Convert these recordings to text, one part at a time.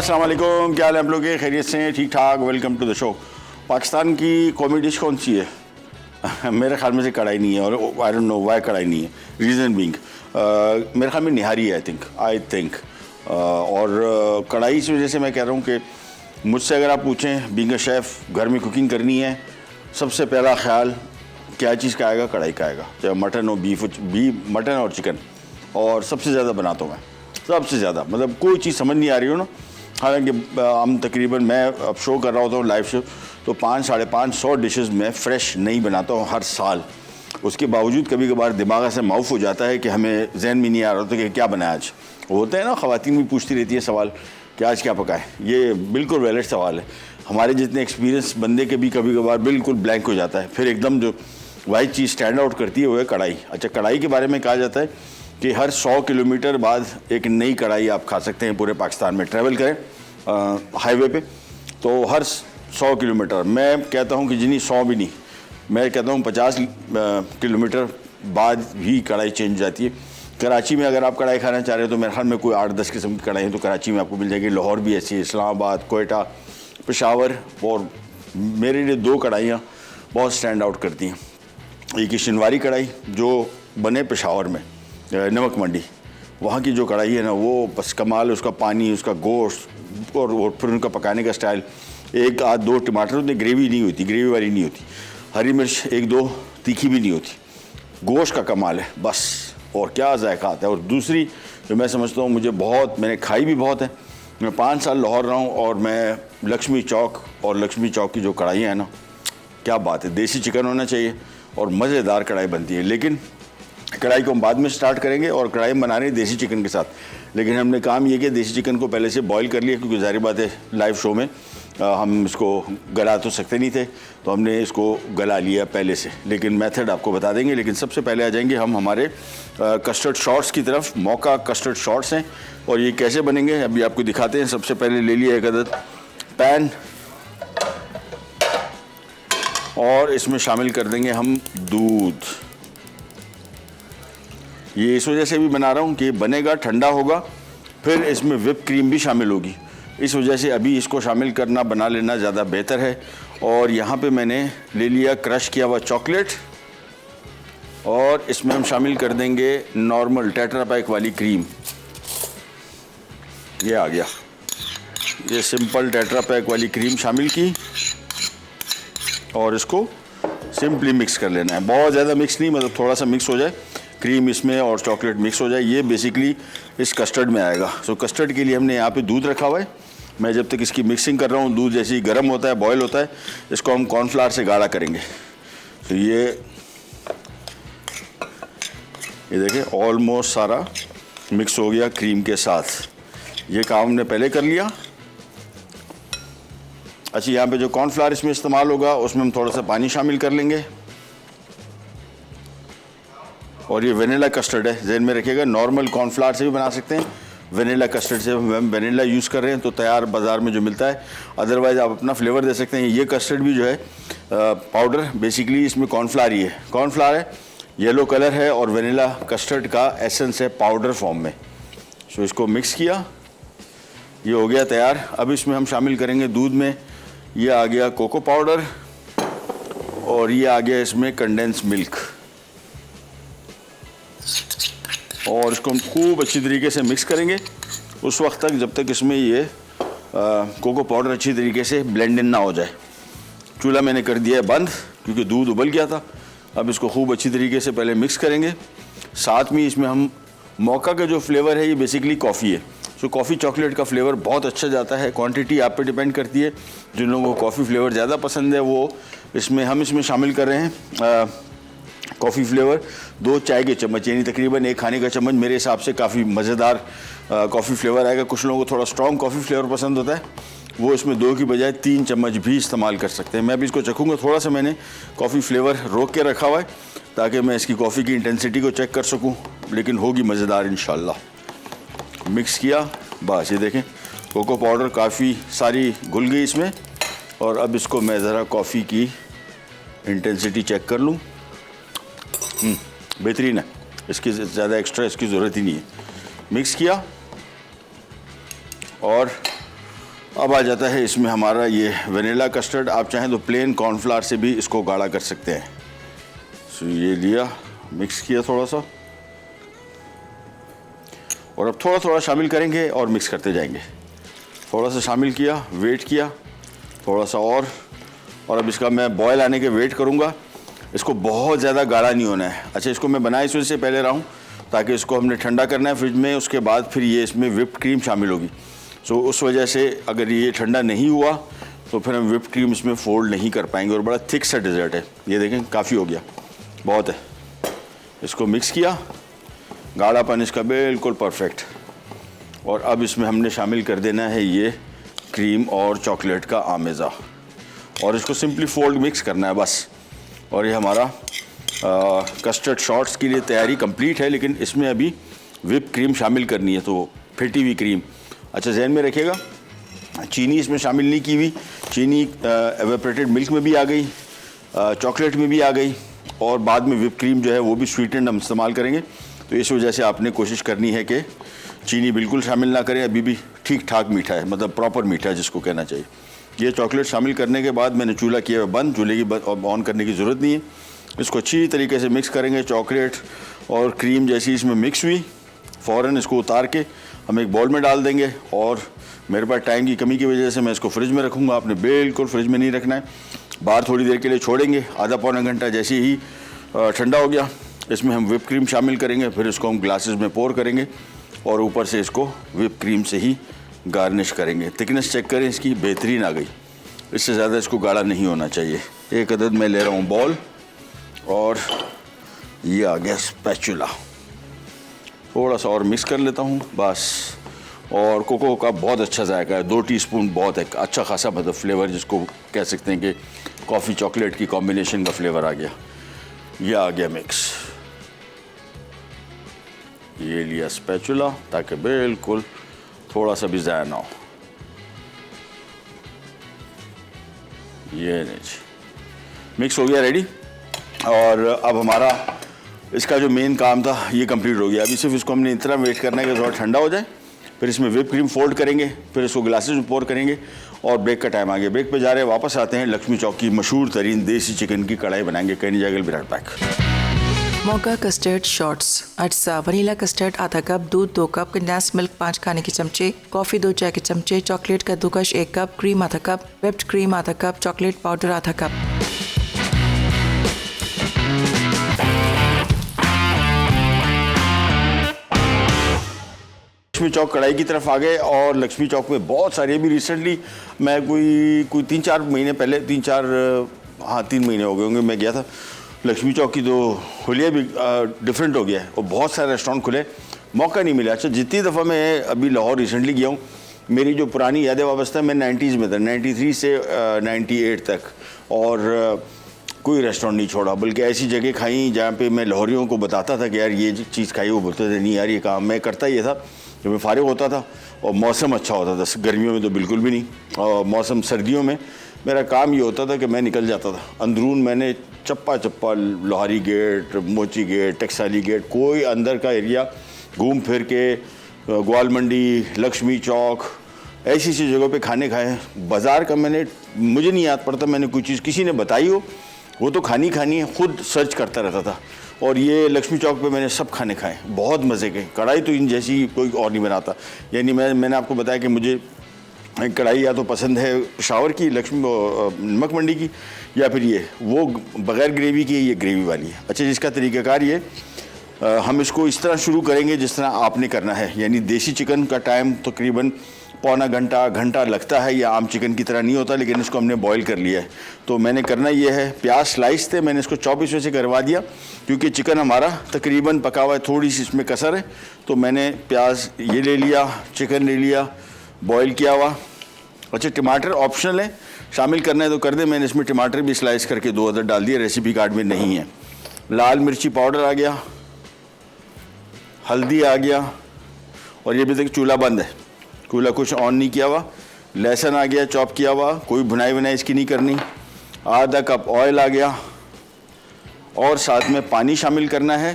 अस्सलाम वालेकुम, क्या हाल है आप लोग के? खैरियत से हैं? ठीक ठाक। Welcome to the show. Pakistan की कौमी डिश कौन सी है? मेरे ख्याल में से कढ़ाई नहीं है, और आई डोंट नो वाई कढ़ाई नहीं है। रीज़न बीइंग मेरे ख्याल में निहारी है। आई थिंक और कढ़ाई इस वजह से मैं कह रहा हूँ कि मुझसे अगर आप पूछें बीइंग अ शेफ़, घर में कुकिंग करनी है, सबसे पहला ख्याल क्या चीज़ का आएगा? कढ़ाई का आएगा। चाहे मटन हो, मटन और चिकन, और सबसे ज़्यादा बनाता हूँ मैं, सबसे ज़्यादा। मतलब कोई चीज़ समझ नहीं आ रही हो ना, हालांकि हम तकरीबन, मैं अब शो कर रहा होता हूँ लाइव शो, तो 500-550 डिशेस में फ़्रेश नहीं बनाता हूँ हर साल। उसके बावजूद कभी कभार दिमाग से माउफ हो जाता है कि हमें जहन में नहीं आ रहा होता कि क्या बनाया आज। होता है ना, ख़वातीन भी पूछती रहती है सवाल कि आज क्या पकाएं। ये बिल्कुल वैलिड सवाल है। हमारे जितने एक्सपीरियंस बंदे के भी कभी कभार बिल्कुल ब्लैंक हो जाता है। फिर एकदम जो वाइट चीज़ स्टैंड आउट करती है वो है कढ़ाई। अच्छा, कढ़ाई के बारे में कहा जाता है कि हर 100 किलोमीटर बाद एक नई कढ़ाई आप खा सकते हैं। पूरे पाकिस्तान में ट्रैवल करें हाईवे पे तो हर 100 किलोमीटर, मैं कहता हूं कि जिन्हीं 100 भी नहीं, मैं कहता हूं 50 किलोमीटर बाद ही कढ़ाई चेंज हो जाती है। कराची में अगर आप कढ़ाई खाना चाह रहे हो तो मेरे ख्याल में कोई 8-10 किस्म की कढ़ाई है तो कराची में आपको मिल जाएगी। लाहौर भी ऐसी है, इस्लामाबाद, कोयटा, पेशावर। और मेरे लिए 2 कढ़ाइयाँ बहुत स्टैंड आउट करती हैं। एक ही शिनवारी कढ़ाई जो बने पेशावर में, नमक मंडी, वहाँ की जो कढ़ाई है ना, वो बस कमाल है। उसका पानी, उसका गोश्त और फिर उनका पकाने का स्टाइल। 1-2 टमाटर, उतनी ग्रेवी नहीं होती, ग्रेवी वाली नहीं होती। हरी मिर्च 1-2 तीखी भी नहीं होती। गोश्त का कमाल है बस, और क्या जायका आता है। और दूसरी जो मैं समझता हूँ, मुझे बहुत, मैंने खाई भी बहुत है, मैं 5 साल लाहौर रहा हूँ, और मैं लक्ष्मी चौक की जो कढ़ाइयाँ हैं ना, क्या बात है। देसी चिकन होना चाहिए और मज़ेदार कढ़ाई बनती है। लेकिन कढ़ाई को हम बाद में स्टार्ट करेंगे, और कढ़ाई बना रहे हैं देसी चिकन के साथ। लेकिन हमने काम ये किया, देसी चिकन को पहले से बॉईल कर लिया, क्योंकि ज़ाहिर बात है लाइव शो में हम इसको गला तो सकते नहीं थे, तो हमने इसको गला लिया पहले से। लेकिन मेथड आपको बता देंगे। लेकिन सबसे पहले आ जाएंगे हम हमारे कस्टर्ड शॉर्ट्स की तरफ। मौका कस्टर्ड शॉर्ट्स हैं, और ये कैसे बनेंगे अभी आपको दिखाते हैं। सबसे पहले ले लिया एक अदद पैन, और इसमें शामिल कर देंगे हम दूध। ये इस वजह से भी बना रहा हूँ कि बनेगा, ठंडा होगा, फिर इसमें व्हिप क्रीम भी शामिल होगी। इस वजह से अभी इसको शामिल करना, बना लेना ज़्यादा बेहतर है। और यहाँ पे मैंने ले लिया क्रश किया हुआ चॉकलेट, और इसमें हम शामिल कर देंगे नॉर्मल टेट्रा पैक वाली क्रीम। ये आ गया, ये सिंपल टेट्रा पैक वाली क्रीम शामिल की, और इसको सिंपली मिक्स कर लेना है। बहुत ज़्यादा मिक्स नहीं, मतलब थोड़ा सा मिक्स हो जाए, क्रीम इसमें और चॉकलेट मिक्स हो जाए। ये बेसिकली इस कस्टर्ड में आएगा। सो कस्टर्ड के लिए हमने यहाँ पे दूध रखा हुआ है। मैं जब तक इसकी मिक्सिंग कर रहा हूँ, दूध जैसे ही गर्म होता है, बॉयल होता है, इसको हम कॉर्नफ्लावर से गाढ़ा करेंगे। तो ये देखें, ऑलमोस्ट सारा मिक्स हो गया क्रीम के साथ। ये काम हमने पहले कर लिया। अच्छा, यहाँ पे जो कॉर्नफ्लावर इसमें इस्तेमाल होगा, उसमें हम थोड़ा सा पानी शामिल कर लेंगे। और ये वेनिला कस्टर्ड है, जहन में रखिएगा। नॉर्मल कॉर्नफ्लावर से भी बना सकते हैं, वेनिला कस्टर्ड से हम वेनिला यूज़ कर रहे हैं तो तैयार बाज़ार में जो मिलता है। अदरवाइज़ आप अपना फ्लेवर दे सकते हैं। ये कस्टर्ड भी जो है पाउडर, बेसिकली इसमें कॉर्नफ्लावर ही है। कॉर्नफ्लावर है, येलो कलर है, और वेनिला कस्टर्ड का एसेंस है पाउडर फॉर्म में। सो इसको मिक्स किया, ये हो गया तैयार। अब इसमें हम शामिल करेंगे दूध में, ये आ गया कोको पाउडर, और ये आ गया इसमें कंडेंस मिल्क। और इसको हम खूब अच्छी तरीके से मिक्स करेंगे उस वक्त तक जब तक इसमें ये कोको पाउडर अच्छी तरीके से ब्लेंड इन ना हो जाए। चूल्हा मैंने कर दिया है बंद, क्योंकि दूध उबल गया था। अब इसको खूब अच्छी तरीके से पहले मिक्स करेंगे। साथ में इसमें हम मौका का जो फ्लेवर है, ये बेसिकली कॉफ़ी है। सो कॉफ़ी चॉकलेट का फ्लेवर बहुत अच्छा जाता है। क्वांटिटी आप पे डिपेंड करती है। जिन लोगों को कॉफ़ी फ्लेवर ज़्यादा पसंद है, वो हम इसमें शामिल कर रहे हैं कॉफ़ी फ्लेवर 2 चाय के चम्मच, यानी तकरीबन 1 खाने का चम्मच। मेरे हिसाब से काफ़ी मज़ेदार कॉफ़ी फ्लेवर आएगा। कुछ लोगों को थोड़ा स्ट्रॉन्ग कॉफ़ी फ्लेवर पसंद होता है, वो इसमें 2 की बजाय 3 चम्मच भी इस्तेमाल कर सकते हैं। मैं भी इसको चखूँगा। थोड़ा सा मैंने कॉफ़ी फ्लेवर रोक के रखा हुआ है ताकि मैं इसकी कॉफ़ी की इंटेंसिटी को चेक कर सकूँ, लेकिन होगी मज़ेदार इंशाल्लाह। मिक्स किया, बस ये देखें कोको पाउडर काफ़ी सारी घुल गई इसमें। और अब इसको मैं ज़रा कॉफ़ी की इंटेंसिटी चेक कर लूँ। बेहतरीन है, इसकी ज़्यादा एक्स्ट्रा इसकी ज़रूरत ही नहीं है। मिक्स किया, और अब आ जाता है इसमें हमारा ये वनीला कस्टर्ड। आप चाहें तो प्लेन कॉर्नफ्लावर से भी इसको गाढ़ा कर सकते हैं। सो ये लिया, मिक्स किया थोड़ा सा, और अब थोड़ा थोड़ा शामिल करेंगे और मिक्स करते जाएंगे। थोड़ा सा शामिल किया, वेट किया, थोड़ा सा और अब इसका मैं बॉयल आने के वेट करूँगा। इसको बहुत ज़्यादा गाढ़ा नहीं होना है। अच्छा, इसको मैं बना इस वजह से पहले रहा हूँ ताकि इसको हमने ठंडा करना है फ्रिज में, उसके बाद फिर ये इसमें विप्ड क्रीम शामिल होगी। सो उस वजह से अगर ये ठंडा नहीं हुआ तो फिर हम विप्ड क्रीम इसमें फोल्ड नहीं कर पाएंगे, और बड़ा थिक सा डेजर्ट है। ये देखें, काफ़ी हो गया, बहुत है। इसको मिक्स किया, गाढ़ापन इसका बिल्कुल परफेक्ट। और अब इसमें हमने शामिल कर देना है ये क्रीम और चॉकलेट का आमेज़ा, और इसको सिंपली फोल्ड मिक्स करना है बस। और ये हमारा कस्टर्ड शॉट्स के लिए तैयारी कंप्लीट है, लेकिन इसमें अभी विप क्रीम शामिल करनी है, तो फेटी हुई क्रीम। अच्छा, जहन में रखिएगा, चीनी इसमें शामिल नहीं की हुई। चीनी एवेपोरेटेड मिल्क में भी आ गई, चॉकलेट में भी आ गई, और बाद में विप क्रीम जो है वो भी स्वीटेंड हम इस्तेमाल करेंगे। तो इस वजह से आपने कोशिश करनी है कि चीनी बिल्कुल शामिल ना करें। अभी भी ठीक ठाक मीठा है, मतलब प्रॉपर मीठा है जिसको कहना चाहिए। ये चॉकलेट शामिल करने के बाद मैंने चूल्हा किया बंद, चूल्हे की ऑन करने की ज़रूरत नहीं है। इसको अच्छी तरीके से मिक्स करेंगे। चॉकलेट और क्रीम जैसी इसमें मिक्स हुई, फ़ौरन इसको उतार के हम एक बाउल में डाल देंगे। और मेरे पास टाइम की कमी की वजह से मैं इसको फ्रिज में रखूँगा। आपने बिल्कुल फ्रिज में नहीं रखना है, बाहर थोड़ी देर के लिए छोड़ेंगे, आधा पौना घंटा। जैसे ही ठंडा हो गया, इसमें हम विप क्रीम शामिल करेंगे, फिर इसको हम ग्लासेस में पोर करेंगे और ऊपर से इसको विप क्रीम से ही गार्निश करेंगे। थिकनेस चेक करें, इसकी बेहतरीन आ गई। इससे ज़्यादा इसको गाढ़ा नहीं होना चाहिए। एक अदद मैं ले रहा हूँ बॉल, और ये आ गया स्पैचुला। थोड़ा सा और मिक्स कर लेता हूँ बस। और कोको का बहुत अच्छा जायका है, 2 टीस्पून बहुत है, अच्छा खासा मतलब फ्लेवर जिसको कह सकते हैं कि कॉफ़ी चॉकलेट की कॉम्बिनेशन का फ्लेवर आ गया। ये आ गया मिक्स। ये लिया स्पैचुला ताकि बिल्कुल थोड़ा सा भी ज़ाया ना हो। ये नहीं जी, मिक्स हो गया, रेडी। और अब हमारा इसका जो मेन काम था ये कंप्लीट हो गया। अभी सिर्फ इसको हमने इतना वेट करना है कि थोड़ा ठंडा हो जाए, फिर इसमें विप क्रीम फोल्ड करेंगे, फिर इसको ग्लासेस में पोर करेंगे, और ब्रेक का टाइम आ गया। ब्रेक पे जा रहे हैं, वापस आते हैं। लक्ष्मी चौक की मशहूर तरीन देसी चिकन की कढ़ाई बनाएंगे। कहीं जाएगा, बी राइट बैक। मोगा कस्टर्ड शॉट्स। अज्जा वनीला कस्टर्ड आधा कप, दूध 2 कप, कंडेंस मिल्क 5 खाने के चमचे, कॉफ़ी 2 चाय के चमचे, चॉकलेट का कद्दूकस 1 कप, क्रीम आधा कप, व्हिप्ड क्रीम आधा कप, चॉकलेट पाउडर आधा कप। लक्ष्मी चौक कढ़ाई की तरफ आ गए, और लक्ष्मी चौक में बहुत सारे भी रिसेंटली मैं कोई 3-4 महीने पहले 3 महीने हो गए होंगे, मैं गया था लक्ष्मी चौक की। तो हुलिया भी डिफरेंट हो गया है, और बहुत सारे रेस्टोरेंट खुले, मौका नहीं मिला। अच्छा, जितनी दफ़ा मैं अभी लाहौर रिसेंटली गया हूँ, मेरी जो पुरानी यादें वाबस्ता है, मैं 90s में था, 93 से 98 तक, और कोई रेस्टोरेंट नहीं छोड़ा, बल्कि ऐसी जगह खाई जहाँ पे मैं लाहौरियों को बताता था कि यार ये चीज़ खाई, वो बोलते थे नहीं यार ये काम। मैं करता ये था जब मैं फारिग होता था और मौसम अच्छा होता था, गर्मियों में तो बिल्कुल भी नहीं, और मौसम सर्दियों में मेरा काम ये होता था कि मैं निकल जाता था अंदरून। मैंने चप्पा चप्पा लोहारी गेट, मोची गेट, टक्साली गेट, कोई अंदर का एरिया घूम फिर के, ग्वाल मंडी, लक्ष्मी चौक, ऐसी सी जगहों पे खाने खाए। बाज़ार का मुझे नहीं याद पड़ता मैंने कोई चीज़ किसी ने बताई हो, वो तो खानी है, खुद सर्च करता रहता था। और ये लक्ष्मी चौक पे मैंने सब खाने खाए, बहुत मज़े के। कढ़ाई तो इन जैसी कोई और नहीं बनाता। यानी मैंने आपको बताया कि मुझे कढ़ाई या तो पसंद है शावर की, लक्ष्मी नमक मंडी की, या फिर ये वो बग़ैर ग्रेवी की, ये ग्रेवी वाली है। अच्छा, जिसका तरीक़ाकार ये, हम इसको इस तरह शुरू करेंगे जिस तरह आपने करना है। यानी देसी चिकन का टाइम तकरीबन पौना घंटा लगता है, या आम चिकन की तरह नहीं होता, लेकिन इसको हमने बॉईल कर लिया है। तो मैंने करना ये है, प्याज स्लाइस थे, मैंने इसको 24 में से करवा दिया, क्योंकि चिकन हमारा तकरीबन पका हुआ है, थोड़ी सी इसमें कसर है। तो मैंने प्याज ये ले लिया, चिकन ले लिया, बॉईल किया हुआ। अच्छा, टमाटर ऑप्शनल है, शामिल करना है तो कर दें। मैंने इसमें टमाटर भी स्लाइस करके 2 अदद डाल दिए, रेसिपी कार्ड में नहीं है। लाल मिर्ची पाउडर आ गया, हल्दी आ गया, और ये भी तक चूल्हा बंद है, चूल्हा कुछ ऑन नहीं किया हुआ। लहसुन आ गया चॉप किया हुआ, कोई भुनाई वनाई इसकी नहीं करनी। आधा कप ऑयल आ गया, और साथ में पानी शामिल करना है।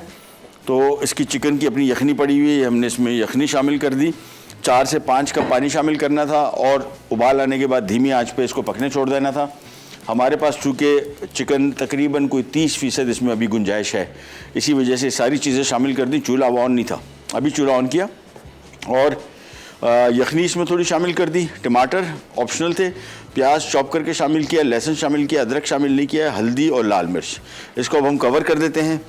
तो इसकी चिकन की अपनी यखनी पड़ी हुई है, हमने इसमें यखनी शामिल कर दी। 4 से 5 कप पानी शामिल करना था और उबाल आने के बाद धीमी आंच पे इसको पकने छोड़ देना था। हमारे पास चूँकि चिकन तकरीबन कोई 30% इसमें अभी गुंजाइश है, इसी वजह से सारी चीज़ें शामिल कर दी। चूल्हा ऑन नहीं था, अभी चूल्हा ऑन किया और यखनी इसमें थोड़ी शामिल कर दी। टमाटर ऑप्शनल थे, प्याज चॉप करके शामिल किया, लहसुन शामिल किया, अदरक शामिल नहीं किया, हल्दी और लाल मिर्च। इसको अब हम कवर कर देते हैं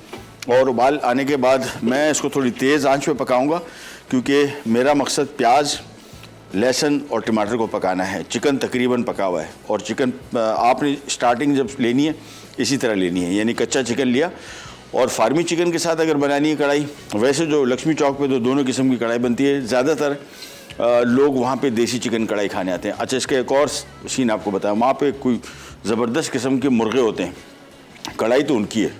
और उबाल आने के बाद मैं इसको थोड़ी तेज़ आंच पे पकाऊंगा, क्योंकि मेरा मकसद प्याज, लहसुन और टमाटर को पकाना है। चिकन तकरीबन पका हुआ है और चिकन आपने स्टार्टिंग जब लेनी है इसी तरह लेनी है, यानी कच्चा चिकन लिया। और फार्मी चिकन के साथ अगर बनानी है कढ़ाई, वैसे जो लक्ष्मी चौक पे तो दोनों किस्म की कढ़ाई बनती है, ज़्यादातर लोग वहाँ पे देसी चिकन कढ़ाई खाने आते हैं। अच्छा, इसका एक और सीन आपको बताया, वहाँ पे कोई ज़बरदस्त किस्म के मुर्गे होते हैं, कढ़ाई तो उनकी है,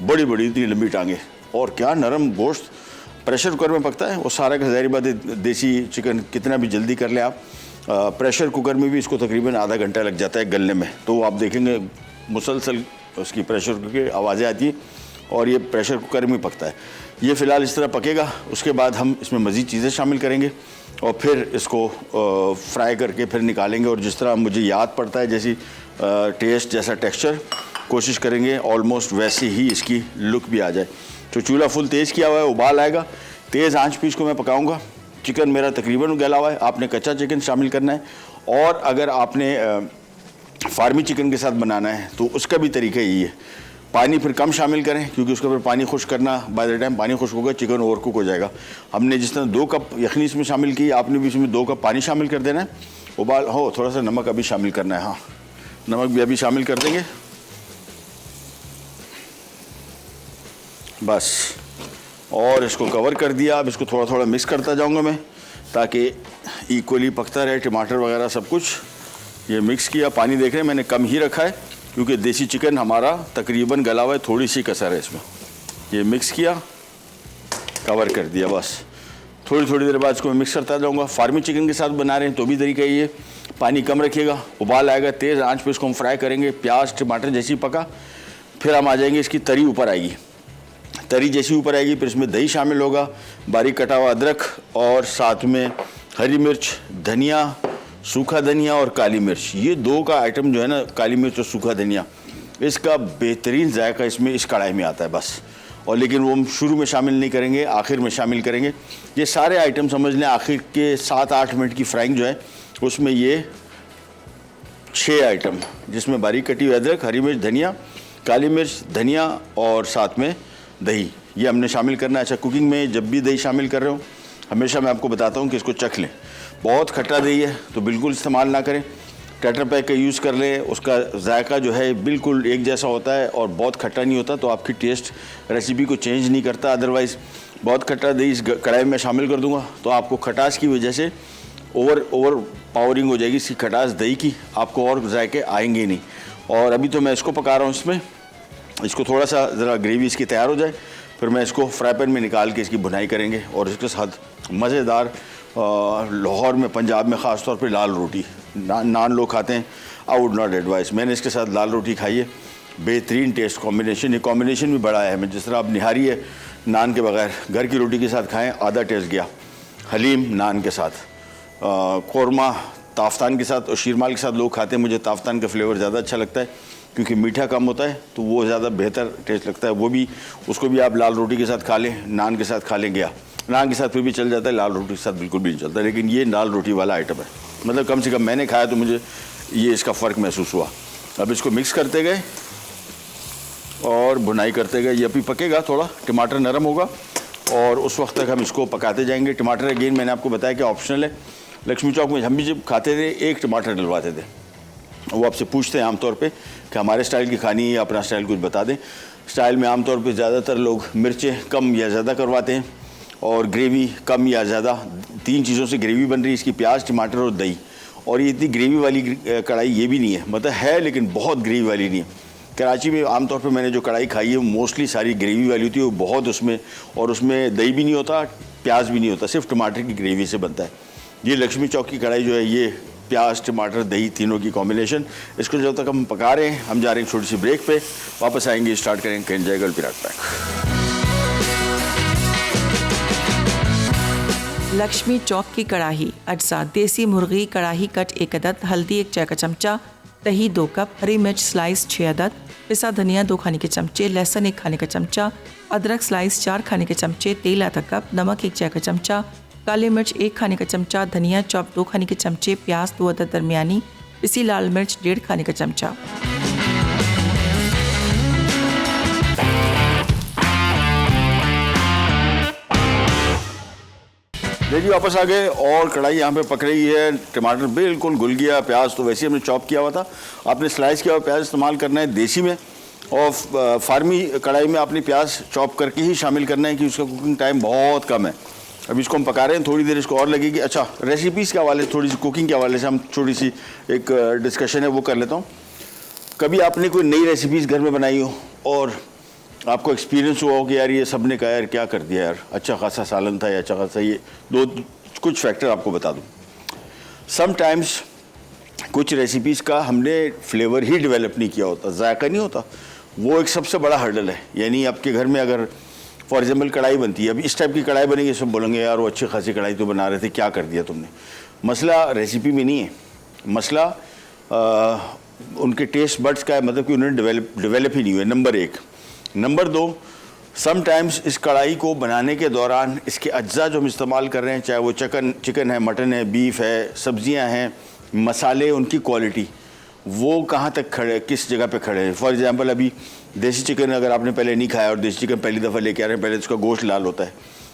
बड़ी बड़ी इतनी लंबी टांगे और क्या नरम गोश्त प्रेशर कुकर में पकता है। वो सारा का ज़ाहिर बात है, देसी चिकन कितना भी जल्दी कर ले आप, प्रेशर कुकर में भी इसको तकरीबन आधा घंटा लग जाता है गलने में। तो आप देखेंगे मुसलसल उसकी प्रेशर कुकर की आवाज़ें आती हैं और ये प्रेशर कुकर में पकता है। ये फ़िलहाल इस तरह पकेगा, उसके बाद हम इसमें मज़ीद चीज़ें शामिल करेंगे और फिर इसको फ्राई करके फिर निकालेंगे। और जिस तरह मुझे याद पड़ता है, जैसी टेस्ट जैसा टेक्सचर कोशिश करेंगे ऑलमोस्ट वैसी ही इसकी लुक भी आ जाए। तो चूल्हा फुल तेज़ किया हुआ है, उबाल आएगा, तेज़ आंच पे इसको मैं पकाऊंगा। चिकन मेरा तकरीबन गला हुआ है, आपने कच्चा चिकन शामिल करना है। और अगर आपने फार्मी चिकन के साथ बनाना है तो उसका भी तरीका यही है, पानी फिर कम शामिल करें, क्योंकि उसका फिर पानी खुश करना, बाय द टाइम पानी खुश होगा चिकन ओवर कुक हो जाएगा। हमने जिस तरह 2 कप यखनी इसमें शामिल की, आपने भी इसमें 2 कप पानी शामिल कर देना है। उबाल हो, थोड़ा सा नमक अभी शामिल करना है, हाँ नमक भी अभी शामिल कर देंगे बस। और इसको कवर कर दिया। अब इसको थोड़ा थोड़ा मिक्स करता जाऊंगा मैं, ताकि इक्वली पकता रहे टमाटर वगैरह सब कुछ। ये मिक्स किया, पानी देख रहे हैं मैंने कम ही रखा है, क्योंकि देसी चिकन हमारा तकरीबन गला हुआ है, थोड़ी सी कसर है इसमें। ये मिक्स किया, कवर कर दिया, बस थोड़ी थोड़ी देर बाद इसको मैं मिक्स करता जाऊँगा। फार्मी चिकन के साथ बना रहे हैं तो भी तरीका ये, पानी कम रखिएगा, उबाल आएगा, तेज़ आंच पे इसको हम फ्राई करेंगे। प्याज टमाटर जैसी पका, फिर हम आ जाएंगे, इसकी तरी ऊपर आएगी। तरी जैसी ऊपर आएगी फिर इसमें दही शामिल होगा, बारीक कटा हुआ अदरक और साथ में हरी मिर्च, धनिया, सूखा धनिया और काली मिर्च। ये 2 का आइटम जो है ना, काली मिर्च और सूखा धनिया, इसका बेहतरीन जायका इसमें इस कढ़ाई में आता है बस। और लेकिन वो हम शुरू में शामिल नहीं करेंगे, आखिर में शामिल करेंगे। ये सारे आइटम समझ लें आखिर के 7-8 मिनट की फ्राइंग जो है उसमें ये 6 आइटम, जिसमें बारीक कटी हुई अदरक, हरी मिर्च, धनिया, काली मिर्च, धनिया और साथ में दही, ये हमने शामिल करना है। अच्छा, कुकिंग में जब भी दही शामिल कर रहे हो हमेशा मैं आपको बताता हूँ कि इसको चख लें। बहुत खट्टा दही है तो बिल्कुल इस्तेमाल ना करें, टेट्रा पैक का यूज़ कर लें, उसका जायका जो है बिल्कुल एक जैसा होता है और बहुत खट्टा नहीं होता, तो आपकी टेस्ट रेसिपी को चेंज नहीं करता। अदरवाइज़ बहुत खट्टा दही इस कढ़ाई में शामिल कर दूँगा तो आपको खटास की वजह से ओवर पावरिंग हो जाएगी इसकी खटास दही की, आपको और जायके आएंगे नहीं। और अभी तो मैं इसको पका रहा हूँ, इसमें इसको थोड़ा सा ज़रा ग्रेवी इसकी तैयार हो जाए, फिर मैं इसको फ्राई पैन में निकाल के इसकी भुनाई करेंगे। और इसके साथ मज़ेदार लाहौर में, पंजाब में ख़ास तौर पे लाल रोटी, नान लोग खाते हैं, आई वुड नॉट एडवाइस, मैंने इसके साथ लाल रोटी खाई है, बेहतरीन टेस्ट कॉम्बिनेशन। ये कॉम्बिनेशन भी बड़ा है, मैं जिस तरह आप निहारी है नान के बगैर घर की रोटी के साथ खाएँ, आधा टेस्ट गया। हलीम नान के साथ, कौरमा ताफ्तान के साथ और शीरमाल के साथ लोग खाते हैं, मुझे ताफ्तान का फ्लेवर ज़्यादा अच्छा लगता है क्योंकि मीठा कम होता है, तो वो ज़्यादा बेहतर टेस्ट लगता है। वो भी, उसको भी आप लाल रोटी के साथ खा लें, नान के साथ खा लें, गया नान के साथ फिर भी चल जाता है, लाल रोटी के साथ बिल्कुल भी नहीं चलता। लेकिन ये लाल रोटी वाला आइटम है, मतलब कम से कम मैंने खाया तो मुझे ये इसका फ़र्क महसूस हुआ। अब इसको मिक्स करते गए और भुनाई करते गए, ये अभी पकेगा, थोड़ा टमाटर नरम होगा और उस वक्त तक हम इसको पकाते जाएंगे। टमाटर अगेन मैंने आपको बताया कि ऑप्शनल है। लक्ष्मी चौक में हम भी जब खाते थे 1 टमाटर डलवाते थे, वो आपसे पूछते हैं आमतौर पे कि हमारे स्टाइल की खानी है या अपना स्टाइल कुछ बता दें। स्टाइल में आमतौर पे ज़्यादातर लोग मिर्चें कम या ज़्यादा करवाते हैं और ग्रेवी कम या ज़्यादा, 3 चीज़ों से ग्रेवी बन रही है इसकी, प्याज टमाटर और दही। और ये इतनी ग्रेवी वाली कढ़ाई ये भी नहीं है, मतलब है लेकिन बहुत ग्रेवी वाली नहीं है। कराची में आमतौर पे मैंने जो कढ़ाई खाई है मोस्टली सारी ग्रेवी वाली होती है, वो बहुत उसमें, और उसमें दही भी नहीं होता, प्याज भी नहीं होता, सिर्फ टमाटर की ग्रेवी से बनता है। ये लक्ष्मी चौक की कढ़ाई जो है ये प्याज टमाटर दही तीनों की कॉम्बिनेशन। इसको जब तक हम पका रहे हैं हम जा रहे हैं छोटी सी ब्रेक पे, वापस आएंगे, स्टार्ट करेंगे एंजॉय विराट पैक। लक्ष्मी चौक की कढ़ाई अज्जा देसी मुर्गी कढ़ाई कट 1 अदद, हल्दी 1 चाय का चमचा, दही 2 कप, हरी मिर्च स्लाइस 6 अदद, पिसा धनिया 2 खाने के चमचे, लहसुन 1 खाने का चमचा, अदरक स्लाइस 4 खाने के चमचे, तेल आधा कप, नमक 1 चाय का चमचा, काली मिर्च 1 खाने का चमचा, धनिया चॉप 2 खाने के चमचे, प्याज 2 अदद दरमियानी, पिसी लाल मिर्च 1.5 खाने का चमचा। देखिए वापस आ गए और कढ़ाई यहाँ पे पक रही है, टमाटर बिल्कुल घुल गया, प्याज तो वैसे ही हमने चॉप किया हुआ था, आपने स्लाइस किया हुआ प्याज इस्तेमाल करना है देसी में, और फार्मी कढ़ाई में आपने प्याज चॉप करके ही शामिल करना है कि उसका कुकिंग टाइम बहुत कम है। अभी इसको हम पका रहे हैं, थोड़ी देर इसको और लगेगी। अच्छा, रेसिपीज़ के हवाले से, थोड़ी सी कुकिंग के हवाले से हम थोड़ी सी एक डिस्कशन है वो कर लेता हूँ। कभी आपने कोई नई रेसिपीज़ घर में बनाई हो और आपको एक्सपीरियंस हुआ हो कि यार ये सब ने कहा यार क्या कर दिया यार, अच्छा खासा सालन था या अच्छा खासा ये, कुछ फैक्टर आपको बता दूं। समटाइम्स कुछ रेसिपीज़ का हमने फ्लेवर ही डेवलप नहीं किया होता, जायका नहीं होता, वो एक सबसे बड़ा हर्डल है। यानी आपके घर में अगर फॉर एग्जाम्पल कढ़ाई बनती है, अब इस टाइप की कढ़ाई बनेगी, सब बोलेंगे यार वो अच्छी खासी कढ़ाई तो बना रहे थे, क्या कर दिया तुमने। मसला रेसिपी में नहीं है, मसला उनके टेस्ट बड्स का है, मतलब कि उन्होंने डेवलप ही नहीं हुए, नंबर 1। नंबर 2, समटाइम्स इस कढ़ाई को बनाने के दौरान इसके अज्जा जो हम इस्तेमाल कर रहे हैं, चाहे वो चिकन है, मटन है, बीफ है, सब्जियां हैं, मसाले, उनकी क्वालिटी वो कहाँ तक खड़े, किस जगह पे खड़े हैं। फॉर एग्जांपल अभी देसी चिकन अगर आपने पहले नहीं खाया और देसी चिकन पहली दफ़ा लेके आ रहे हैं, पहले उसका गोश्त लाल होता है।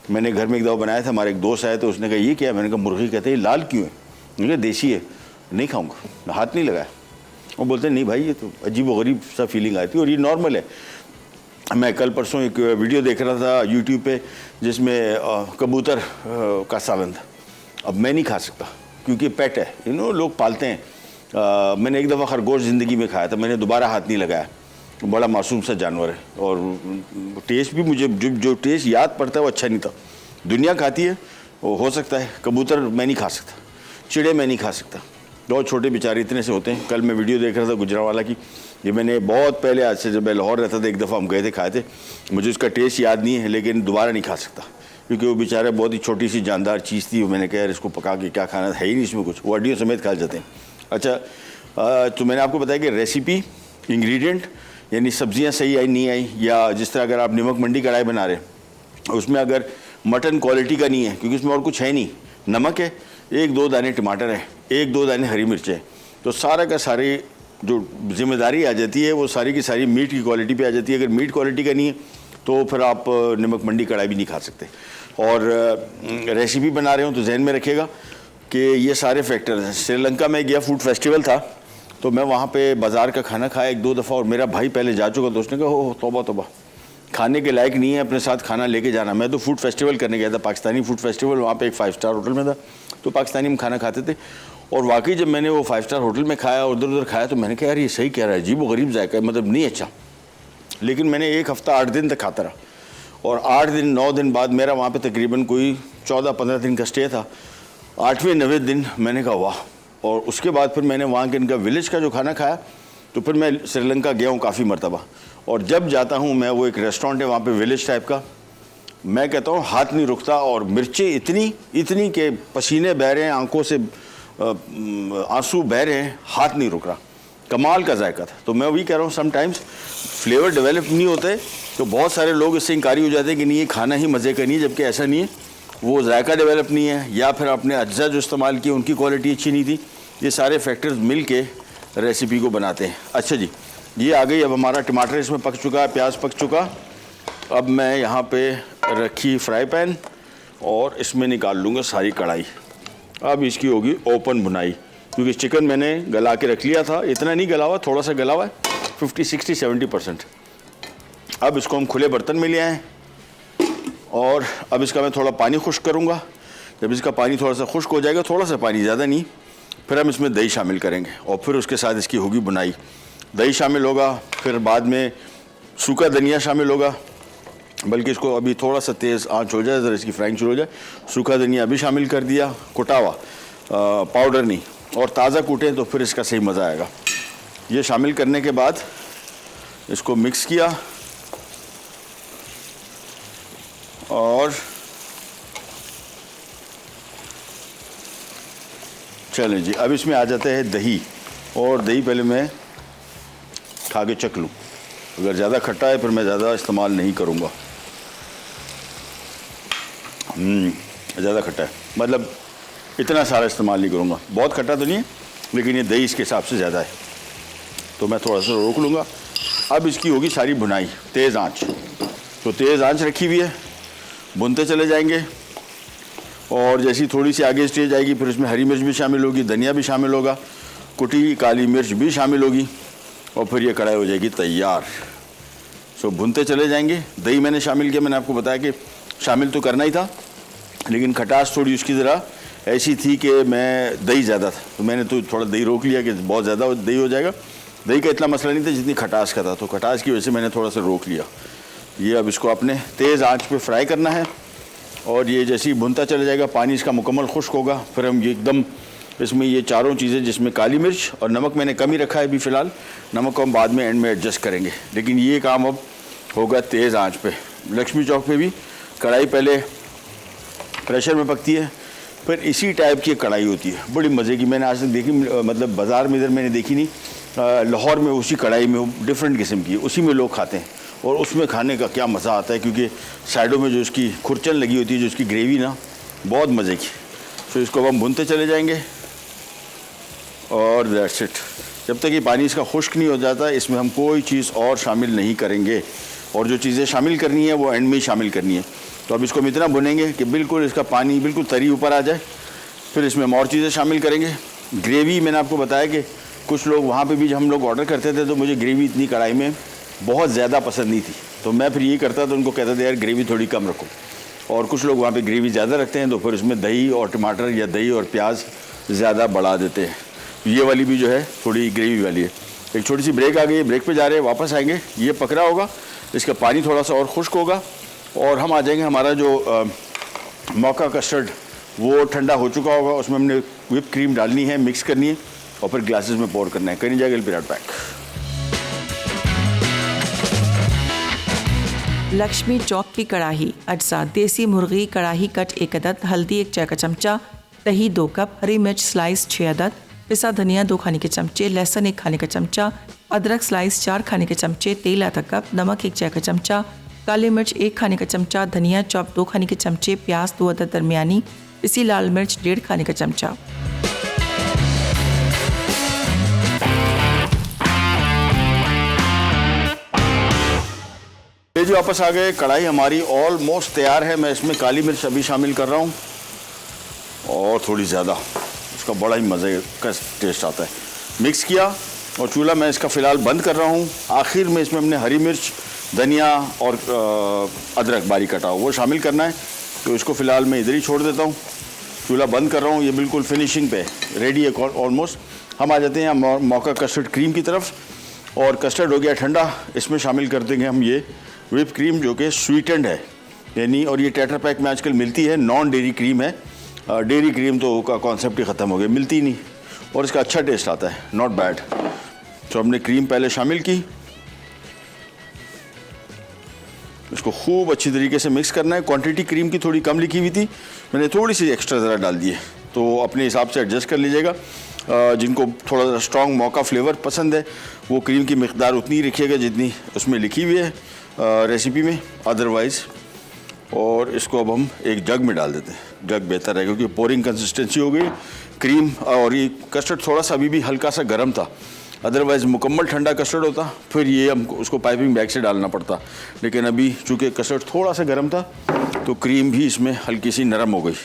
मैंने घर में एक दफ़ा बनाया था, हमारे एक दोस्त आए तो उसने कहा ये क्या है, मैंने कहा मुर्गी। कहते हैं लाल क्यों है, मैंने कहा देसी है, नहीं खाऊँगा, हाथ नहीं लगाया। वो बोलते हैं नहीं भाई ये तो अजीब व गरीब सा फीलिंग आती है और ये नॉर्मल है। मैं कल परसों एक वीडियो देख रहा था यूट्यूब पे जिसमें कबूतर का सालन था। अब मैं नहीं खा सकता क्योंकि पेट है, लोग पालते हैं। मैंने एक दफ़ा खरगोश ज़िंदगी में खाया था, मैंने दोबारा हाथ नहीं लगाया, बड़ा मासूम सा जानवर है और टेस्ट भी मुझे जो टेस्ट याद पड़ता है वो अच्छा नहीं था। दुनिया खाती है, वो हो सकता है, कबूतर मैं नहीं खा सकता, चिड़े मैं नहीं खा सकता, बहुत छोटे बेचारे इतने से होते हैं। कल मैं वीडियो देख रहा था गुजरांवाला की, ये मैंने बहुत पहले, आज से जब मैं लाहौर रहता था एक दफ़ा हम गए थे, खाए थे, मुझे उसका टेस्ट याद नहीं है लेकिन दोबारा नहीं खा सकता क्योंकि वो बेचारे बहुत ही छोटी सी जानदार चीज़ थी। मैंने कहा यार इसको पका के क्या खाना, है ही नहीं इसमें कुछ, वो हड्डियों समेत खा जाते हैं। अच्छा, तो मैंने आपको बताया कि रेसिपी, इंग्रेडिएंट, यानी सब्जियां सही आई नहीं आई, या जिस तरह अगर आप नमक मंडी कढ़ाई बना रहे हैं उसमें अगर मटन क्वालिटी का नहीं है क्योंकि उसमें और कुछ है नहीं, नमक है, 1-2 दाने टमाटर है, 1-2 दाने हरी मिर्च है, तो सारा का सारी जो जिम्मेदारी आ जाती है वो सारी की सारी मीट की क्वालिटी पे आ जाती है। अगर मीट क्वालिटी का नहीं है तो फिर आप नमक मंडी कढ़ाई भी नहीं खा सकते। और रेसिपी बना रहे हो तो जहन में रखिएगा कि ये सारे फैक्टर्स हैं। श्रीलंका में गया, फूड फेस्टिवल था, तो मैं वहाँ पे बाज़ार का खाना खाया 1-2 दफ़ा और मेरा भाई पहले जा चुका, तो उसने कहा हो तौबा तौबा, खाने के लायक नहीं है, अपने साथ खाना लेके जाना। मैं तो फूड फेस्टिवल करने गया था, पाकिस्तानी फूड फेस्टिवल, वहाँ पे एक 5 स्टार होटल में था, तो पाकिस्तानी में खाना खाते थे। और वाकई जब मैंने वो 5 स्टार होटल में खाया और उधर उधर खाया तो मैंने कहा यार ये सही कह रहा है, अजीब व गरीब जायका है, मतलब नहीं अच्छा। लेकिन मैंने 1 हफ़्ता 8 दिन तक खाता रहा और 8 दिन 9 दिन बाद मेरा वहाँ पे तकरीबन कोई 14-15 दिन का स्टे था। 8वें-9वें दिन मैंने कहा वाह। और उसके बाद फिर मैंने वहाँ के इनका विलेज का जो खाना खाया, तो फिर मैं श्रीलंका गया हूँ काफ़ी मरतबा, और जब जाता हूँ मैं, वो एक रेस्टोरेंट है वहाँ पे विलेज टाइप का, मैं कहता हूँ हाथ नहीं रुकता और मिर्चें इतनी के पसीने बह रहे हैं, आंखों से आंसू बह रहे हैं, हाथ नहीं रुक रहा, कमाल का जायका था। तो मैं वही कह रहा हूँ समटाइम्स फ्लेवर डेवलप नहीं होते तो बहुत सारे लोग इससे इंकारी हो जाते हैं कि नहीं ये खाना ही मज़े का नहीं है, जबकि ऐसा नहीं है, वो जायका डेवलप नहीं है या फिर आपने अज्जा जो इस्तेमाल किए उनकी क्वालिटी अच्छी नहीं थी। ये सारे फैक्टर्स मिल के रेसिपी को बनाते हैं। अच्छा जी, ये आ गई, अब हमारा टमाटर इसमें पक चुका है, प्याज पक चुका। अब मैं यहाँ पे रखी फ्राई पैन और इसमें निकाल लूँगा सारी कढ़ाई। अब इसकी होगी ओपन बुनाई, क्योंकि चिकन मैंने गला के रख लिया था, इतना नहीं गला हुआ, थोड़ा सा गला हुआ है, 50-60-70%। अब इसको हम खुले बर्तन में ले आएँ और अब इसका मैं थोड़ा पानी खुश्क करूँगा। जब इसका पानी थोड़ा सा खुश्क हो जाएगा, थोड़ा सा पानी, ज़्यादा नहीं, फिर हम इसमें दही शामिल करेंगे और फिर उसके साथ इसकी होगी बुनाई। दही शामिल होगा, फिर बाद में सूखा धनिया शामिल होगा, बल्कि इसको अभी थोड़ा सा तेज़ आंच हो जाए, ज़रा इसकी फ्राइंग शुरू हो जाए, सूखा धनिया अभी शामिल कर दिया, कुटा हुआ, पाउडर नहीं, और ताज़ा कूटें तो फिर इसका सही मज़ा आएगा। ये शामिल करने के बाद इसको मिक्स किया और चलें जी, अब इसमें आ जाते हैं दही। और दही पहले मैं खा के चख लूँ, अगर ज़्यादा खट्टा है फिर मैं ज़्यादा इस्तेमाल नहीं करूँगा। ज़्यादा खट्टा है, मतलब इतना सारा इस्तेमाल नहीं करूँगा। बहुत खट्टा तो नहीं है, लेकिन ये दही इसके हिसाब से ज़्यादा है, तो मैं थोड़ा सा रोक लूँगा। अब इसकी होगी सारी भुनाई, तेज़ आंच। तो तेज़ आंच रखी हुई है, भुनते चले जाएंगे। और जैसी थोड़ी सी आगे स्टेज आएगी फिर उसमें हरी मिर्च भी शामिल होगी, धनिया भी शामिल होगा, कुटी काली मिर्च भी शामिल होगी, और फिर ये कढ़ाई हो जाएगी तैयार। सो भुनते चले जाएंगे। दही मैंने शामिल किया, मैंने आपको बताया कि शामिल तो करना ही था, लेकिन खटास थोड़ी उसकी ज़रा ऐसी थी कि मैं दही ज़्यादा था, तो मैंने तो थोड़ा दही रोक लिया कि बहुत ज़्यादा दही हो जाएगा। दही का इतना मसला नहीं था जितनी खटास का था, तो खटास की वजह से मैंने थोड़ा सा रोक लिया। ये अब इसको आपने तेज़ आंच पे फ्राई करना है, और ये जैसे ही भुनता चला जाएगा, पानी इसका मुकम्मल खुश्क होगा, फिर हम ये एकदम इसमें ये चारों चीज़ें, जिसमें काली मिर्च और नमक मैंने कम ही रखा है अभी फ़िलहाल, नमक को हम बाद में एंड में एडजस्ट करेंगे, लेकिन ये काम अब होगा तेज़ आंच पे। लक्ष्मी चौक पे भी कढ़ाई पहले प्रेशर में पकती है, फिर इसी टाइप की कढ़ाई होती है, बड़ी मज़े की। मैंने आज तक देखी, मतलब बाज़ार में इधर मैंने देखी नहीं, लाहौर में उसी कढ़ाई में डिफरेंट किस्म की, उसी में लोग खाते हैं, और उसमें खाने का क्या मज़ा आता है, क्योंकि साइडों में जो उसकी खुरचन लगी होती है, जो उसकी ग्रेवी ना, बहुत मज़े की। तो इसको अब हम भुनते चले जाएंगे, और दैट्स इट। जब तक ये पानी इसका खुश्क नहीं हो जाता, इसमें हम कोई चीज़ और शामिल नहीं करेंगे, और जो चीज़ें शामिल करनी है वो एंड में ही शामिल करनी है। तो अब इसको हम इतना भुनेंगे कि बिल्कुल इसका पानी बिल्कुल तरी ऊपर आ जाए, फिर इसमें हम और चीज़ें शामिल करेंगे। ग्रेवी मैंने आपको बताया कि कुछ लोग वहाँ पे भी जब हम लोग ऑर्डर करते थे, तो मुझे ग्रेवी इतनी कढ़ाई में बहुत ज़्यादा पसंद नहीं थी, तो मैं फिर ये करता था, उनको कहता था यार ग्रेवी थोड़ी कम रखो। और कुछ लोग वहाँ पे ग्रेवी ज़्यादा रखते हैं, तो फिर उसमें दही और टमाटर या दही और प्याज ज़्यादा बढ़ा देते हैं। ये वाली भी जो है थोड़ी ग्रेवी वाली है। एक छोटी सी ब्रेक आ गई है, ब्रेक पे जा रहे हैं, वापस आएंगे। ये पक रहा होगा, इसका पानी थोड़ा सा और खुश्क होगा, और हम आ जाएंगे। हमारा जो मौका कस्टर्ड वो ठंडा हो चुका होगा, उसमें हमने व्हिप क्रीम डालनी है, मिक्स करनी है, और फिर ग्लासेस में पोर करना है। कहीं जाएगा पिराट पैक। लक्ष्मी चौक की कढ़ाई। अज्जा: देसी मुर्गी कढ़ाई कट 1 अदद, हल्दी 1 चाय का चमचा, दही 2 कप, हरी मिर्च स्लाइस 6 अदद, पिसा धनिया 2 खाने के चमचे, लहसुन 1 खाने का चमचा, अदरक स्लाइस 4 खाने के चमचे, तेल आधा कप, नमक 1 चाय का चमचा, काली मिर्च 1 खाने का चमचा, धनिया चॉप 2 खाने के चमचे, प्याज 2 अदद दरमियानी, पिसी लाल मिर्च 1.5 खाने का चमचा। ये जो वापस आ गए, कढ़ाई हमारी ऑलमोस्ट तैयार है। मैं इसमें काली मिर्च अभी शामिल कर रहा हूँ, और थोड़ी ज़्यादा, उसका बड़ा ही मज़े का टेस्ट आता है। मिक्स किया, और चूल्हा मैं इसका फ़िलहाल बंद कर रहा हूँ। आखिर में इसमें हमने हरी मिर्च, धनिया और अदरक बारीक कटा हुआ वो शामिल करना है, तो इसको फ़िलहाल मैं इधर ही छोड़ देता हूँ। चूल्हा बंद कर रहा हूँ, ये बिल्कुल फिनिशिंग पे रेडी है ऑलमोस्ट। हम आ जाते हैं मौका कस्टर्ड क्रीम की तरफ, और कस्टर्ड हो गया ठंडा, इसमें शामिल कर देंगे हम ये व्हिप क्रीम, जो कि स्वीटेंड है, यानी, और ये टेट्रा पैक में आजकल मिलती है, नॉन डेयरी क्रीम है। डेयरी क्रीम तो का कॉन्सेप्ट ही ख़त्म हो गया, मिलती नहीं, और इसका अच्छा टेस्ट आता है, नॉट बैड। तो हमने क्रीम पहले शामिल की, इसको खूब अच्छी तरीके से मिक्स करना है। क्वांटिटी क्रीम की थोड़ी कम लिखी हुई थी, मैंने थोड़ी सी एक्स्ट्रा ज़रा डाल दी है, तो अपने हिसाब से एडजस्ट कर लीजिएगा। जिनको थोड़ा सा स्ट्रॉन्ग मौका फ्लेवर पसंद है, वो क्रीम की मिकदार उतनी ही रखिएगा जितनी उसमें लिखी हुई है रेसिपी में, अदरवाइज़। और इसको अब हम एक जग में डाल देते हैं, जग बेहतर है, क्योंकि पोरिंग कंसिस्टेंसी हो गई क्रीम। और ये कस्टर्ड थोड़ा सा अभी भी हल्का सा गर्म था, अदरवाइज़ मुकम्मल ठंडा कस्टर्ड होता फिर ये हमको उसको पाइपिंग बैग से डालना पड़ता, लेकिन अभी चूँकि कस्टर्ड थोड़ा सा गर्म था, तो क्रीम भी इसमें हल्की सी नरम हो गई।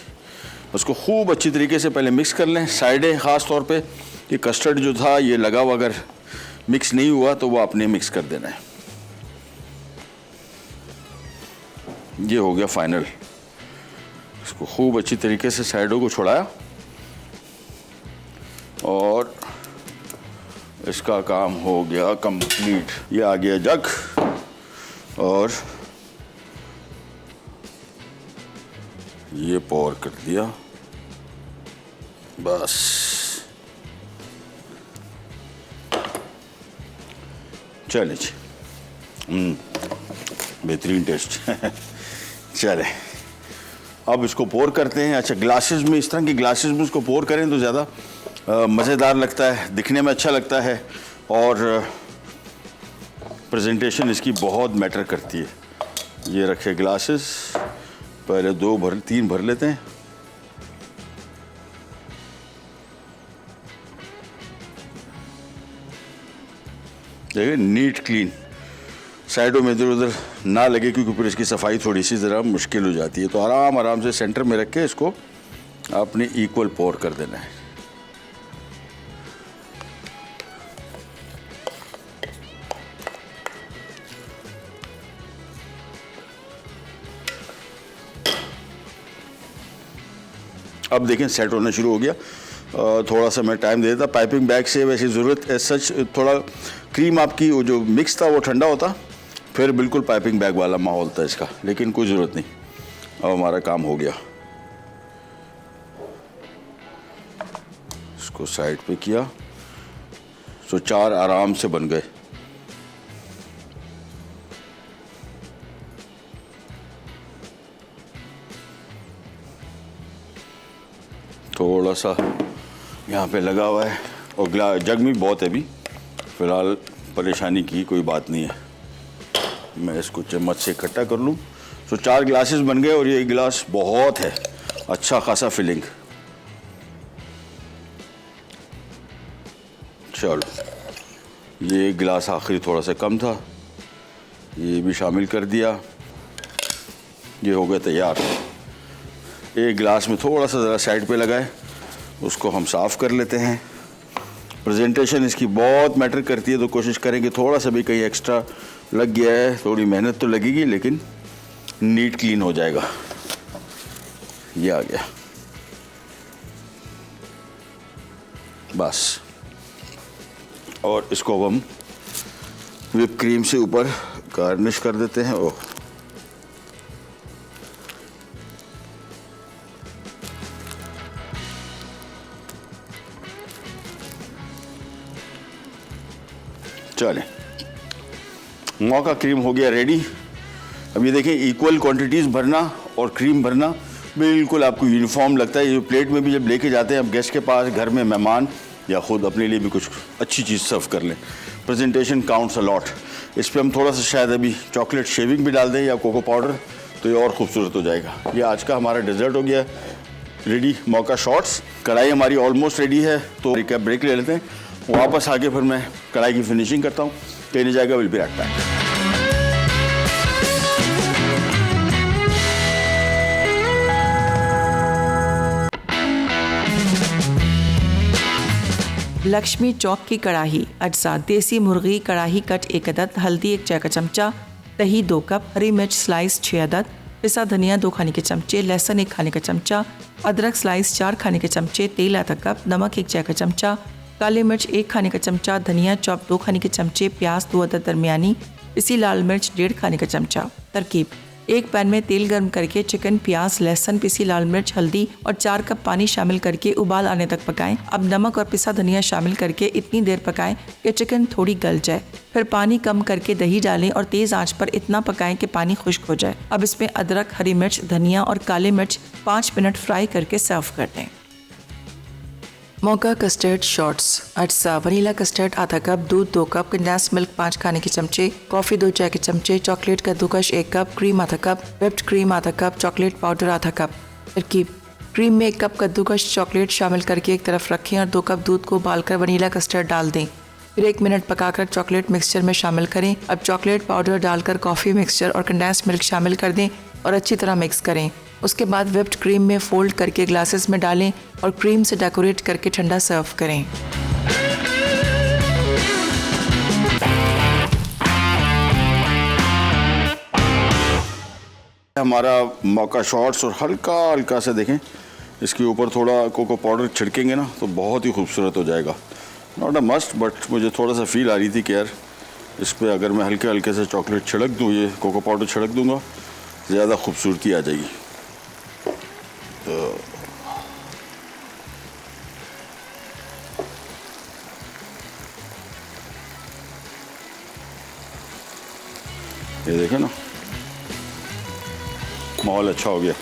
उसको खूब अच्छी तरीके से पहले मिक्स कर लें, साइडें ख़ास तौर पे। ये कस्टर्ड जो था ये लगा हुआ, अगर मिक्स नहीं हुआ तो वो आपने मिक्स कर देना है। ये हो गया फाइनल। इसको खूब अच्छी तरीके से साइडों को छुड़ाया, और इसका काम हो गया कंप्लीट। ये आ गया जग, और ये पोर कर दिया, बस। चले जी, बेहतरीन टेस्ट। चले, अब इसको पोर करते हैं। अच्छा, ग्लासेस में, इस तरह के ग्लासेस में इसको पोर करें तो ज़्यादा मज़ेदार लगता है, दिखने में अच्छा लगता है और प्रेजेंटेशन इसकी बहुत मैटर करती है। ये रखे ग्लासेस, पहले 3 भर लेते हैं। देखिए नीट क्लीन, साइडों में इधर उधर ना लगे क्योंकि फिर इसकी सफाई थोड़ी सी ज़रा मुश्किल हो जाती है। तो आराम से सेंटर में रख के इसको आपने इक्वल पोर कर देना है। अब देखें सेट होना शुरू हो गया। थोड़ा सा मैं टाइम दे देता। पाइपिंग बैग से वैसे ज़रूरत है सच, थोड़ा क्रीम आपकी वो जो मिक्स था वो ठंडा होता, फिर बिल्कुल पाइपिंग बैग वाला माहौल था इसका, लेकिन कोई ज़रूरत नहीं। अब हमारा काम हो गया। इसको साइड पे किया तो 4 आराम से बन गए। थोड़ा सा यहाँ पे लगा हुआ है और जग में बहुत है अभी, फ़िलहाल परेशानी की कोई बात नहीं है। मैं इसको चम्मच से इकट्ठा कर लूँ। तो 4 ग्लासेस बन गए और ये गिलास बहुत है, अच्छा खासा फिलिंग। चलो ये गिलास आखिरी थोड़ा सा कम था, ये भी शामिल कर दिया। ये हो गया तैयार। एक गिलास में थोड़ा सा ज़रा साइड पे लगा है, उसको हम साफ़ कर लेते हैं। प्रेजेंटेशन इसकी बहुत मैटर करती है, तो कोशिश करेंगे थोड़ा सा भी कहीं एक्स्ट्रा लग गया है, थोड़ी मेहनत तो लगेगी लेकिन नीट क्लीन हो जाएगा। ये आ गया बस। और इसको हम व्हिप क्रीम से ऊपर गार्निश कर देते हैं। ओह चलें, मौका क्रीम हो गया रेडी। अब ये देखें इक्वल क्वांटिटीज़ भरना और क्रीम भरना बिल्कुल आपको यूनिफॉर्म लगता है। ये प्लेट में भी जब लेके जाते हैं अब गेस्ट के पास, घर में मेहमान या ख़ुद अपने लिए भी कुछ अच्छी चीज़ सर्व कर लें। Presentation counts a lot. इस पर हम थोड़ा सा शायद अभी चॉकलेट शेविंग भी डाल दें या कोको पाउडर, तो ये और खूबसूरत हो जाएगा। ये आज का हमारा डेजर्ट हो गया रेडी, मौका शॉट्स। कढ़ाई हमारी ऑलमोस्ट रेडी है, तो एक ब्रेक ले लेते हैं। वापस आके फिर मैं कढ़ाई की फिनिशिंग करता हूँ। कहने जाएगा will be right back. Lakshmi Chowk की कढ़ाई। अज्जा: देसी मुर्गी कढ़ाई कट 1 अदद, हल्दी 1 चाय का चमचा, दही 2 कप, हरी मिर्च स्लाइस 6 अदद, पिसा धनिया 2 खाने के चमचे, लहसुन 1 खाने का चमचा, अदरक स्लाइस 4 खाने के चमचे, तेल आधा कप, नमक 1 चाय का चमचा, काली मिर्च 1 खाने का चमचा, धनिया चॉप 2 खाने के चमचे, प्याज 2 अदद दरमियानी, पिसी लाल मिर्च 1.5 खाने का चमचा। तरकीब: एक पैन में तेल गर्म करके चिकन, प्याज, लहसुन, पिसी लाल मिर्च, हल्दी और 4 कप पानी शामिल करके उबाल आने तक पकाएं। अब नमक और पिसा धनिया शामिल करके इतनी देर पकाएं कि चिकन थोड़ी गल जाए। फिर पानी कम करके दही डालें और तेज़ आंच पर इतना पकाएं कि पानी खुश्क हो जाए। अब इसमें अदरक, हरी मिर्च, धनिया और काली मिर्च 5 मिनट फ्राई करके सर्व कर दें। मौका कस्टर्ड शॉट्स। अज्जा: वनीला कस्टर्ड आधा कप, दूध 2 कप, कंडेंस मिल्क 5 खाने के चमचे, कॉफ़ी 2 चाय के चमचे, चॉकलेट कद्दूकस 1 कप, क्रीम आधा कप, व्हिप्ड क्रीम आधा कप, चॉकलेट पाउडर आधा कप। तरकीब: क्रीम में 1 कप कद्दूकस चॉकलेट शामिल करके एक तरफ रखें और 2 कप दूध को उबालकर वनीला कस्टर्ड डाल दें। फिर 1 मिनट पकाकर चॉकलेट मिक्सचर में शामिल करें। अब चॉकलेट पाउडर डालकर कॉफ़ी मिक्सचर और कंडेंस मिल्क शामिल कर दें और अच्छी तरह मिक्स करें। उसके बाद व्हिप्ड क्रीम में फोल्ड करके ग्लासेस में डालें और क्रीम से डेकोरेट करके ठंडा सर्व करें। हमारा मौका शॉट्स और हल्का हल्का से देखें इसके ऊपर थोड़ा कोको पाउडर छिड़केंगे ना तो बहुत ही खूबसूरत हो जाएगा। नॉट अ मस्ट, बट मुझे थोड़ा सा फील आ रही थी कि यार इस पर अगर मैं हल्के हल्के से चॉकलेट छिड़क दूँ, ये कोको पाउडर छिड़क दूँगा, ज़्यादा खूबसूरती आ जाएगी। तो ये देखें ना, माहौल अच्छा हो गया।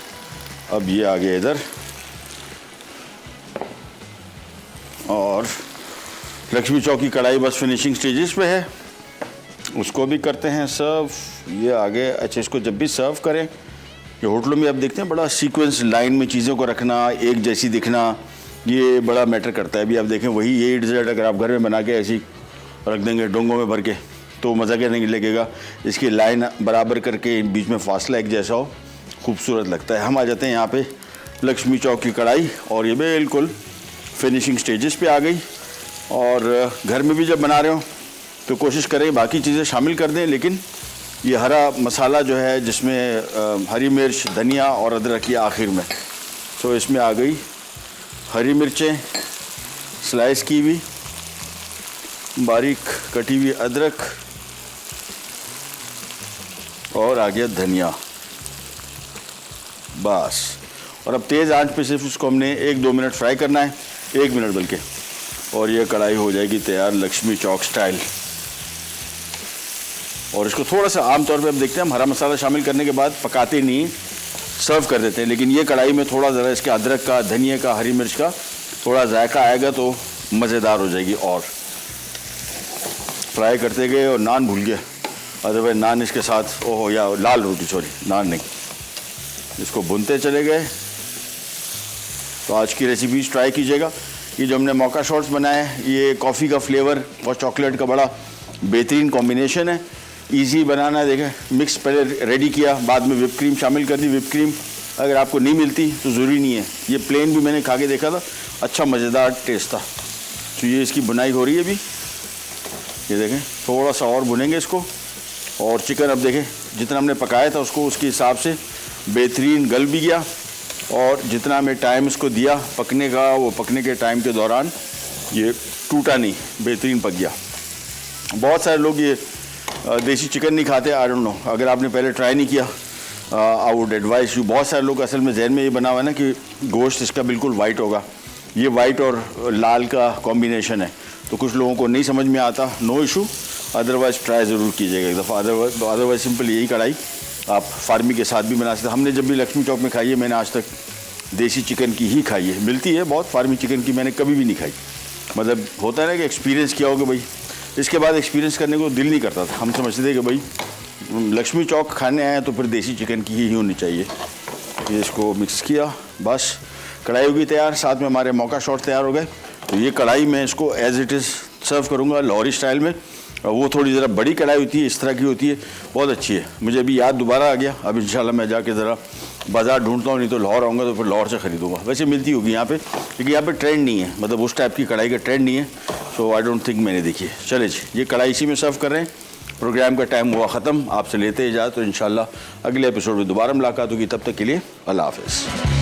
अब ये आ गया इधर लक्ष्मी चौक की कढ़ाई बस फिनिशिंग स्टेजेस पे है, उसको भी करते हैं सर्व। ये आगे अच्छा, इसको जब भी सर्व करें, ये होटलों में आप देखते हैं बड़ा सीक्वेंस लाइन में चीज़ों को रखना, एक जैसी दिखना, ये बड़ा मैटर करता है। अभी आप देखें वही ये डिज़र्ट अगर आप घर में बना के ऐसी रख देंगे डोंगों में भर के तो मज़ा क्या नहीं लगेगा। इसकी लाइन बराबर करके बीच में फासला एक जैसा हो, खूबसूरत लगता है। हम आ जाते हैं यहाँ पे लक्ष्मी चौक की कढ़ाई और ये बिल्कुल फिनिशिंग स्टेजेस पे आ गई। और घर में भी जब बना रहे हो तो कोशिश करें बाकी चीज़ें शामिल कर दें, लेकिन ये हरा मसाला जो है जिसमें हरी मिर्च, धनिया और अदरक ये आखिर में, तो इसमें आ गई हरी मिर्चें स्लाइस की हुई, बारीक कटी हुई अदरक और आ गया धनिया, बस। और अब तेज़ आंच पे सिर्फ उसको हमने 1-2 मिनट फ्राई करना है, 1 मिनट बल्कि, और ये कढ़ाई हो जाएगी तैयार लक्ष्मी चौक स्टाइल। और इसको थोड़ा सा आमतौर पे हम देखते हैं हम हरा मसाला शामिल करने के बाद पकाते नहीं, सर्व कर देते हैं, लेकिन ये कढ़ाई में थोड़ा ज़रा इसके अदरक का, धनिया का, हरी मिर्च का थोड़ा जायका आएगा तो मज़ेदार हो जाएगी। और फ्राई करते गए और नान भूल गए, अदरवाइज नान इसके साथ, ओहो या लाल रोटी, सॉरी नान नहीं, इसको भूनते चले गए। तो आज की रेसिपीज ट्राई कीजिएगा। ये जो हमने मौका शॉट्स बनाए हैं, ये कॉफ़ी का फ्लेवर और चॉकलेट का बड़ा बेहतरीन कॉम्बिनेशन है, इजी बनाना है। देखें मिक्स पहले रेडी किया, बाद में व्हिप क्रीम शामिल कर दी। व्हिप क्रीम अगर आपको नहीं मिलती तो ज़रूरी नहीं है, ये प्लेन भी मैंने खा के देखा था, अच्छा मज़ेदार टेस्ट था। तो ये इसकी बुनाई हो रही है अभी, ये देखें थोड़ा सा और भुनेंगे इसको। और चिकन अब देखें जितना हमने पकाया था उसको उसके हिसाब से बेहतरीन गल भी गया, और जितना हमें टाइम इसको दिया पकने का, वो पकने के टाइम के दौरान ये टूटा नहीं, बेहतरीन पक गया। बहुत सारे लोग ये देसी चिकन नहीं खाते, आई डोंट नो, अगर आपने पहले ट्राई नहीं किया आई वुड एडवाइस यू। बहुत सारे लोग असल में जहन में ये बना हुआ है ना कि गोश्त इसका बिल्कुल वाइट होगा, ये वाइट और लाल का कॉम्बिनेशन है, तो कुछ लोगों को नहीं समझ में आता, नो इशू, अदरवाइज़ ट्राई ज़रूर कीजिएगा एक दफ़ा। अदरवाइज सिंपल यही कढ़ाई आप फार्मी के साथ भी बना सकते। हमने जब भी लक्ष्मी चौक में खाई है, मैंने आज तक देसी चिकन की ही खाई है, मिलती है बहुत, फार्मी चिकन की मैंने कभी भी नहीं खाई। मतलब होता है ना कि एक्सपीरियंस किया होगा भाई, इसके बाद एक्सपीरियंस करने को दिल नहीं करता था। हम समझते थे कि भाई लक्ष्मी चौक खाने आए तो फिर देसी चिकन की ही होनी चाहिए। ये इसको मिक्स किया, बस कढ़ाई होगी तैयार, साथ में हमारे मौका शॉट तैयार हो गए। तो ये कढ़ाई मैं इसको एज इट इज़ सर्व करूँगा लाहौरी स्टाइल में। वो थोड़ी ज़रा बड़ी कढ़ाई होती है, इस तरह की होती है, बहुत अच्छी है। मुझे अभी याद दोबारा आ गया, अब इंशाल्लाह मैं जाके ज़रा बाज़ार ढूंढता हूँ, नहीं तो लाहौर आऊँगा तो फिर लाहौर से ख़रीदूँगा। वैसे मिलती होगी यहाँ पे, लेकिन यहाँ पे ट्रेंड नहीं है, मतलब उस टाइप की कढ़ाई का ट्रेंड नहीं है, सो आई डोंट थिंक मैंने देखी है। चले जी, ये कढ़ाई इसी में सर्व कर रहे हैं। प्रोग्राम का टाइम हुआ ख़त्म, आपसे लेते इजाज़त, तो इंशाल्लाह अगले एपिसोड में दोबारा मुलाकात होगी। तब तक के लिए अल्लाह हाफ़िज़।